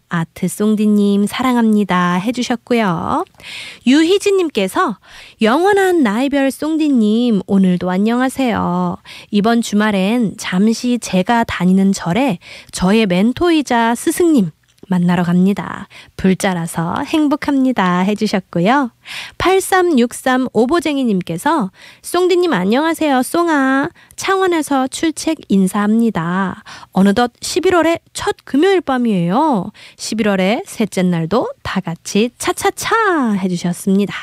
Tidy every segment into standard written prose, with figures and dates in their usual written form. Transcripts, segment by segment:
아트송디님 사랑합니다 해주셨고요. 유희진님께서 영원한 나이별 송디님 오늘도 안녕하세요. 이번 주말엔 잠시 제가 다니는 절에 저의 멘토이자 스승님 만나러 갑니다. 불자라서 행복합니다 해주셨고요. 8363 오보쟁이님께서 송디님 안녕하세요. 송아 창원에서 출첵 인사합니다. 어느덧 11월의 첫 금요일 밤이에요. 11월의 셋째 날도 다 같이 차차차 해주셨습니다.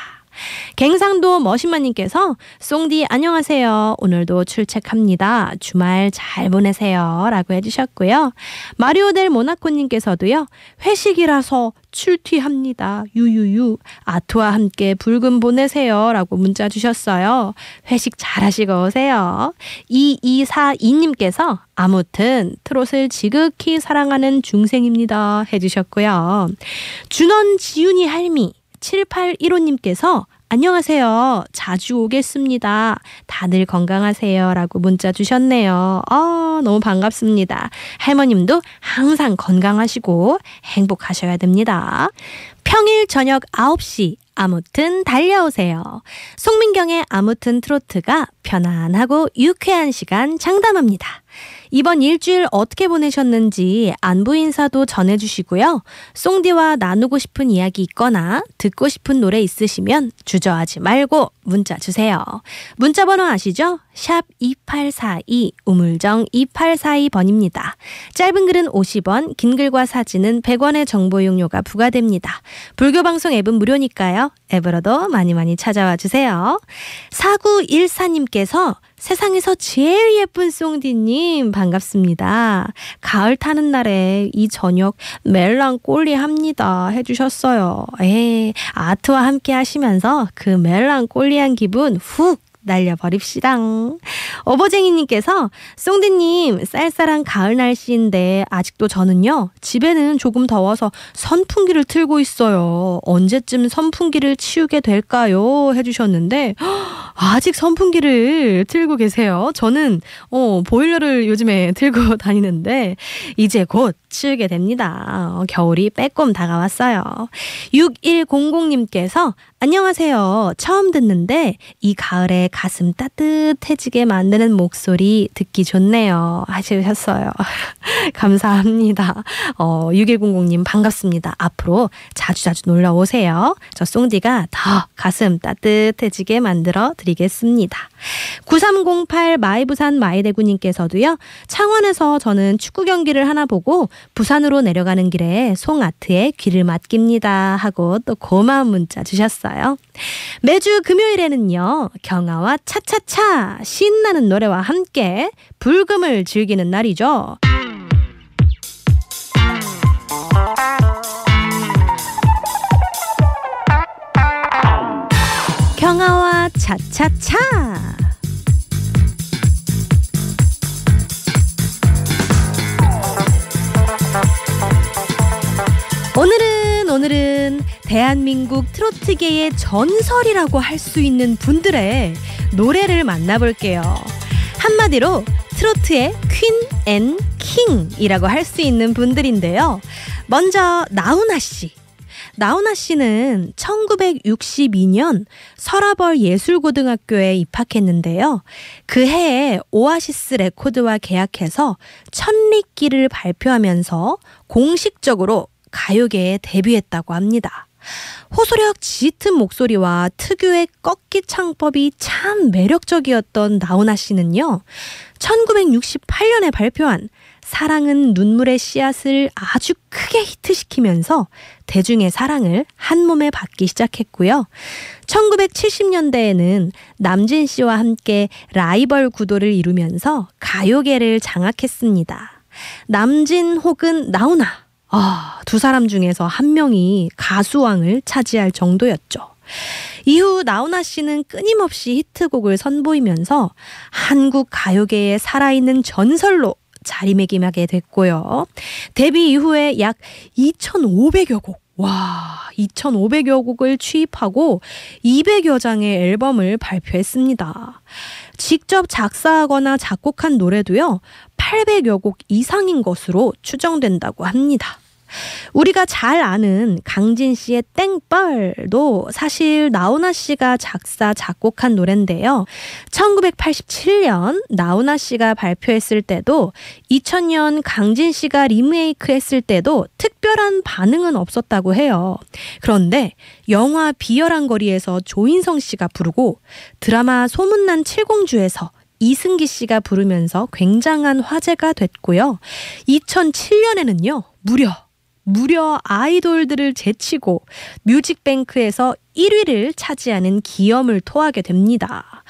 갱상도 머신마님께서 송디 안녕하세요. 오늘도 출첵합니다. 주말 잘 보내세요 라고 해주셨고요. 마리오델 모나코님께서도요. 회식이라서 출퇴합니다. 유유유 아트와 함께 불금 보내세요 라고 문자 주셨어요. 회식 잘 하시고 오세요. 2242님께서 아무튼 트롯을 지극히 사랑하는 중생입니다 해주셨고요. 준원 지윤이 할미 7815님께서 안녕하세요. 자주 오겠습니다. 다들 건강하세요 라고 문자 주셨네요. 너무 반갑습니다. 할머님도 항상 건강하시고 행복하셔야 됩니다. 평일 저녁 9시 아무튼 달려오세요. 송민경의 아무튼 트로트가 편안하고 유쾌한 시간 장담합니다. 이번 일주일 어떻게 보내셨는지 안부 인사도 전해주시고요. 송디와 나누고 싶은 이야기 있거나 듣고 싶은 노래 있으시면 주저하지 말고 문자 주세요. 문자 번호 아시죠? 샵 2842 우물정 2842번입니다. 짧은 글은 50원, 긴 글과 사진은 100원의 정보 이용료가 부과됩니다. 불교방송 앱은 무료니까요. 앱으로도 많이 찾아와 주세요. 4914님께서 세상에서 제일 예쁜 송디님 반갑습니다. 가을 타는 날에 이 저녁 멜랑꼴리합니다 해주셨어요. 아트와 함께 하시면서 그 멜랑꼴리한 기분 훅 날려버립시다. 어버쟁이님께서 송디님 쌀쌀한 가을 날씨인데 아직도 저는요 집에는 조금 더워서 선풍기를 틀고 있어요. 언제쯤 선풍기를 치우게 될까요? 해주셨는데 아직 선풍기를 틀고 계세요. 저는 보일러를 요즘에 틀고 다니는데 이제 곧 치우게 됩니다. 겨울이 빼꼼 다가왔어요. 6100님께서 안녕하세요. 처음 듣는데 이 가을에 가슴 따뜻해지게 만드는 목소리 듣기 좋네요 하셨어요. 감사합니다. 6100님 반갑습니다. 앞으로 자주자주 놀러 오세요. 저 송디가 더 가슴 따뜻해지게 만들어 드리겠습니다. 9308 마이부산 마이대구님께서도요. 창원에서 저는 축구 경기를 하나 보고 부산으로 내려가는 길에 송아트에 귀를 맡깁니다 하고 또 고마운 문자 주셨어요. 매주 금요일에는요. 경아와 차차차 신나는 노래와 함께 불금을 즐기는 날이죠. 경아와 차차차 오늘은 대한민국 트로트계의 전설이라고 할 수 있는 분들의 노래를 만나볼게요. 한마디로 트로트의 퀸 앤 킹이라고 할 수 있는 분들인데요. 먼저 나훈아 씨. 나훈아 씨는 1962년 서라벌 예술고등학교에 입학했는데요. 그 해에 오아시스 레코드와 계약해서 천리길을 발표하면서 공식적으로 가요계에 데뷔했다고 합니다. 호소력 짙은 목소리와 특유의 꺾기 창법이 참 매력적이었던 나훈아 씨는요. 1968년에 발표한 사랑은 눈물의 씨앗을 아주 크게 히트시키면서 대중의 사랑을 한몸에 받기 시작했고요. 1970년대에는 남진 씨와 함께 라이벌 구도를 이루면서 가요계를 장악했습니다. 남진 혹은 나훈아. 두 사람 중에서 한 명이 가수왕을 차지할 정도였죠. 이후 나훈아 씨는 끊임없이 히트곡을 선보이면서 한국 가요계에 살아있는 전설로 자리매김하게 됐고요. 데뷔 이후에 약 2,500여 곡, 2,500여 곡을 취입하고 200여 장의 앨범을 발표했습니다. 직접 작사하거나 작곡한 노래도요, 800여 곡 이상인 것으로 추정된다고 합니다. 우리가 잘 아는 강진 씨의 땡벌도 사실 나훈아 씨가 작사, 작곡한 노래인데요. 1987년 나훈아 씨가 발표했을 때도 2000년 강진 씨가 리메이크 했을 때도 특별한 반응은 없었다고 해요. 그런데 영화 비열한 거리에서 조인성 씨가 부르고 드라마 소문난 칠공주에서 이승기 씨가 부르면서 굉장한 화제가 됐고요. 2007년에는요. 무려 아이돌들을 제치고 뮤직뱅크에서 1위를 차지하는 기염을 토하게 됩니다.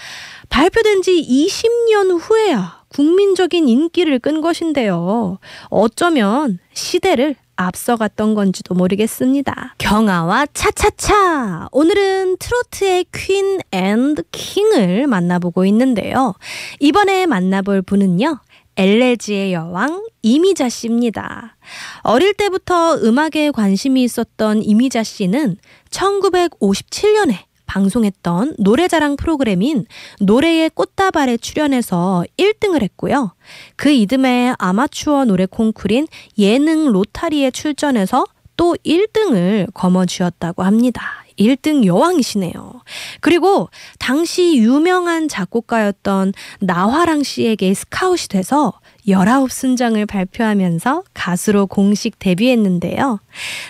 발표된 지 20년 후에야 국민적인 인기를 끈 것인데요. 어쩌면 시대를 앞서갔던 건지도 모르겠습니다. 경아와 차차차! 오늘은 트로트의 퀸 앤드 킹을 만나보고 있는데요. 이번에 만나볼 분은요. 엘레지의 여왕 이미자 씨입니다. 어릴 때부터 음악에 관심이 있었던 이미자 씨는 1957년에 방송했던 노래자랑 프로그램인 노래의 꽃다발에 출연해서 1등을 했고요. 그 이듬해 아마추어 노래 콩쿠르인 예능 로타리에 출전해서 또 1등을 거머쥐었다고 합니다. 1등 여왕이시네요. 그리고 당시 유명한 작곡가였던 나화랑 씨에게 스카웃이 돼서 19순장을 발표하면서 가수로 공식 데뷔했는데요.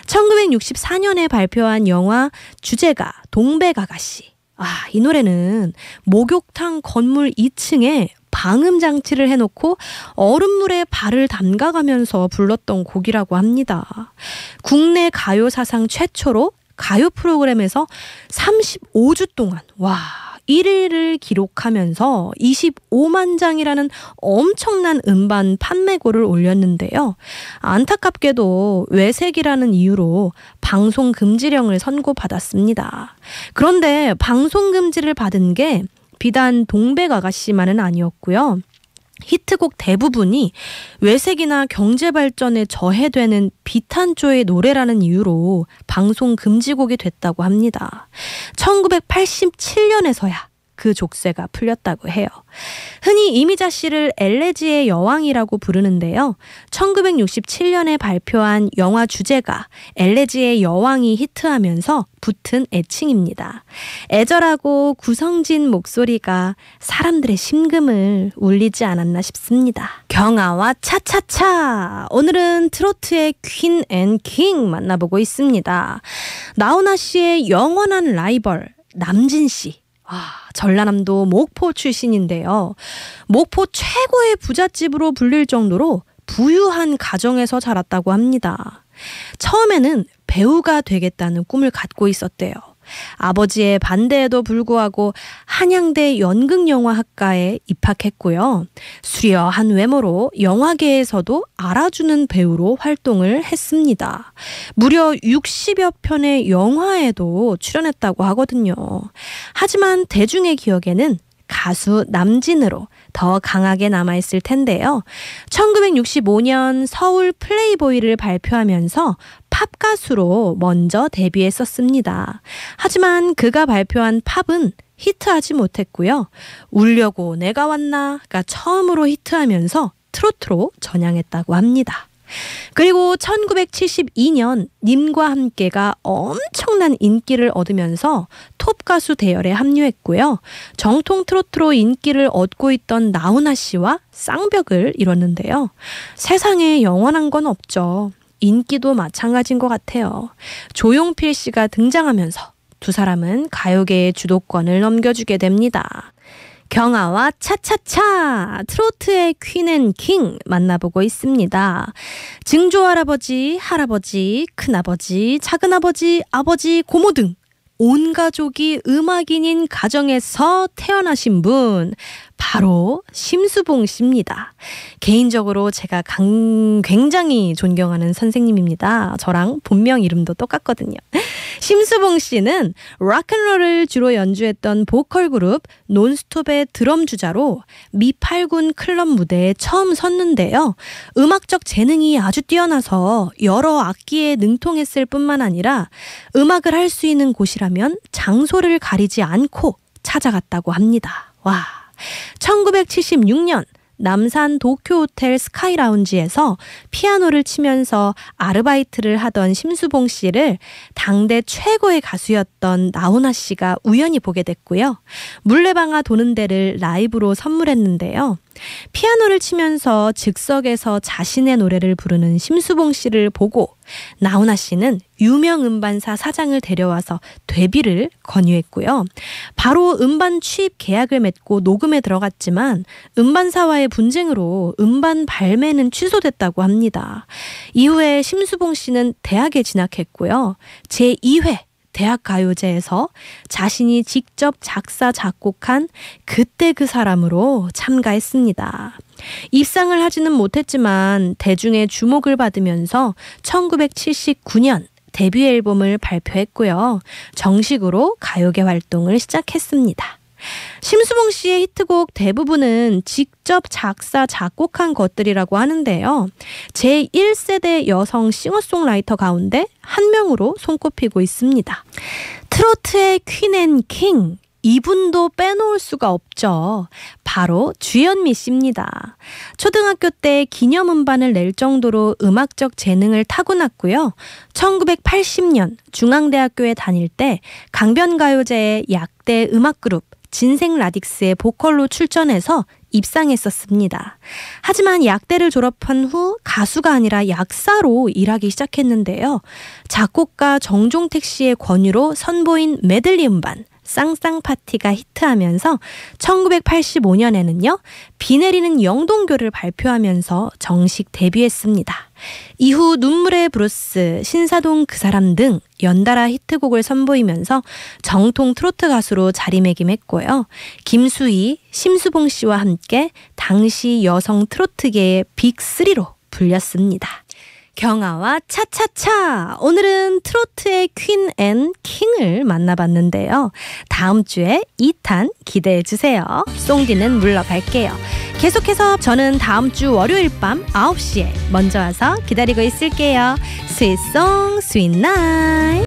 1964년에 발표한 영화 주제가 동백아가씨. 이 노래는 목욕탕 건물 2층에 방음장치를 해놓고 얼음물에 발을 담가가면서 불렀던 곡이라고 합니다. 국내 가요 사상 최초로 가요 프로그램에서 35주 동안 1위를 기록하면서 25만 장이라는 엄청난 음반 판매고를 올렸는데요. 안타깝게도 외색이라는 이유로 방송 금지령을 선고받았습니다. 그런데 방송 금지를 받은 게 비단 동백아가씨만은 아니었고요. 히트곡 대부분이 외색이나 경제 발전에 저해되는 비탄조의 노래라는 이유로 방송 금지곡이 됐다고 합니다. 1987년에서야 그 족쇄가 풀렸다고 해요. 흔히 이미자 씨를 엘레지의 여왕이라고 부르는데요. 1967년에 발표한 영화 주제가 엘레지의 여왕이 히트하면서 붙은 애칭입니다. 애절하고 구성진 목소리가 사람들의 심금을 울리지 않았나 싶습니다. 경아와 차차차! 오늘은 트로트의 퀸 앤 킹 만나보고 있습니다. 나훈아 씨의 영원한 라이벌 남진 씨. 전라남도 목포 출신인데요. 목포 최고의 부잣집으로 불릴 정도로 부유한 가정에서 자랐다고 합니다. 처음에는 배우가 되겠다는 꿈을 갖고 있었대요. 아버지의 반대에도 불구하고 한양대 연극영화학과에 입학했고요. 수려한 외모로 영화계에서도 알아주는 배우로 활동을 했습니다. 무려 60여 편의 영화에도 출연했다고 하거든요. 하지만 대중의 기억에는 가수 남진으로 더 강하게 남아있을 텐데요. 1965년 서울 플레이보이를 발표하면서 팝 가수로 먼저 데뷔했었습니다. 하지만 그가 발표한 팝은 히트하지 못했고요. 울려고 내가 왔나가 처음으로 히트하면서 트로트로 전향했다고 합니다. 그리고 1972년 님과 함께가 엄청난 인기를 얻으면서 톱 가수 대열에 합류했고요. 정통 트로트로 인기를 얻고 있던 나훈아 씨와 쌍벽을 이뤘는데요. 세상에 영원한 건 없죠. 인기도 마찬가지인 것 같아요. 조용필 씨가 등장하면서 두 사람은 가요계의 주도권을 넘겨주게 됩니다. 경아와 차차차! 트로트의 퀸 앤 킹 만나보고 있습니다. 증조할아버지, 할아버지, 큰아버지, 작은아버지, 아버지, 고모 등 온 가족이 음악인인 가정에서 태어나신 분 바로 심수봉 씨입니다. 개인적으로 제가 굉장히 존경하는 선생님입니다. 저랑 본명 이름도 똑같거든요. 심수봉 씨는 락앤롤을 주로 연주했던 보컬 그룹 논스톱의 드럼 주자로 미8군 클럽 무대에 처음 섰는데요. 음악적 재능이 아주 뛰어나서 여러 악기에 능통했을 뿐만 아니라 음악을 할 수 있는 곳이라면 장소를 가리지 않고 찾아갔다고 합니다. 1976년 남산 도쿄호텔 스카이라운지에서 피아노를 치면서 아르바이트를 하던 심수봉 씨를 당대 최고의 가수였던 나훈아 씨가 우연히 보게 됐고요. 물레방아 도는 데를 라이브로 선물했는데요. 피아노를 치면서 즉석에서 자신의 노래를 부르는 심수봉 씨를 보고 나훈아 씨는 유명 음반사 사장을 데려와서 데뷔를 권유했고요. 바로 음반 취입 계약을 맺고 녹음에 들어갔지만 음반사와의 분쟁으로 음반 발매는 취소됐다고 합니다. 이후에 심수봉 씨는 대학에 진학했고요. 제2회 대학가요제에서 자신이 직접 작사, 작곡한 그때 그 사람으로 참가했습니다. 입상을 하지는 못했지만 대중의 주목을 받으면서 1979년 데뷔 앨범을 발표했고요. 정식으로 가요계 활동을 시작했습니다. 심수봉 씨의 히트곡 대부분은 직접 작사, 작곡한 것들이라고 하는데요. 제1세대 여성 싱어송라이터 가운데 한 명으로 손꼽히고 있습니다. 트로트의 퀸 앤 킹, 이분도 빼놓을 수가 없죠. 바로 주현미 씨입니다. 초등학교 때 기념음반을 낼 정도로 음악적 재능을 타고났고요. 1980년 중앙대학교에 다닐 때 강변가요제의 약대 음악그룹 진생라딕스의 보컬로 출전해서 입상했었습니다. 하지만 약대를 졸업한 후 가수가 아니라 약사로 일하기 시작했는데요. 작곡가 정종택 씨의 권유로 선보인 메들리 음반 쌍쌍파티가 히트하면서 1985년에는요. 비 내리는 영동교를 발표하면서 정식 데뷔했습니다. 이후 눈물의 브루스, 신사동 그 사람 등 연달아 히트곡을 선보이면서 정통 트로트 가수로 자리매김했고요. 김수희, 심수봉 씨와 함께 당시 여성 트로트계의 빅3로 불렸습니다. 경아와 차차차! 오늘은 트로트의 퀸 앤 킹을 만나봤는데요. 다음 주에 2탄 기대해주세요. 송디는 물러갈게요. 계속해서 저는 다음 주 월요일 밤 9시에 먼저 와서 기다리고 있을게요. 스윗송 스윗나잇!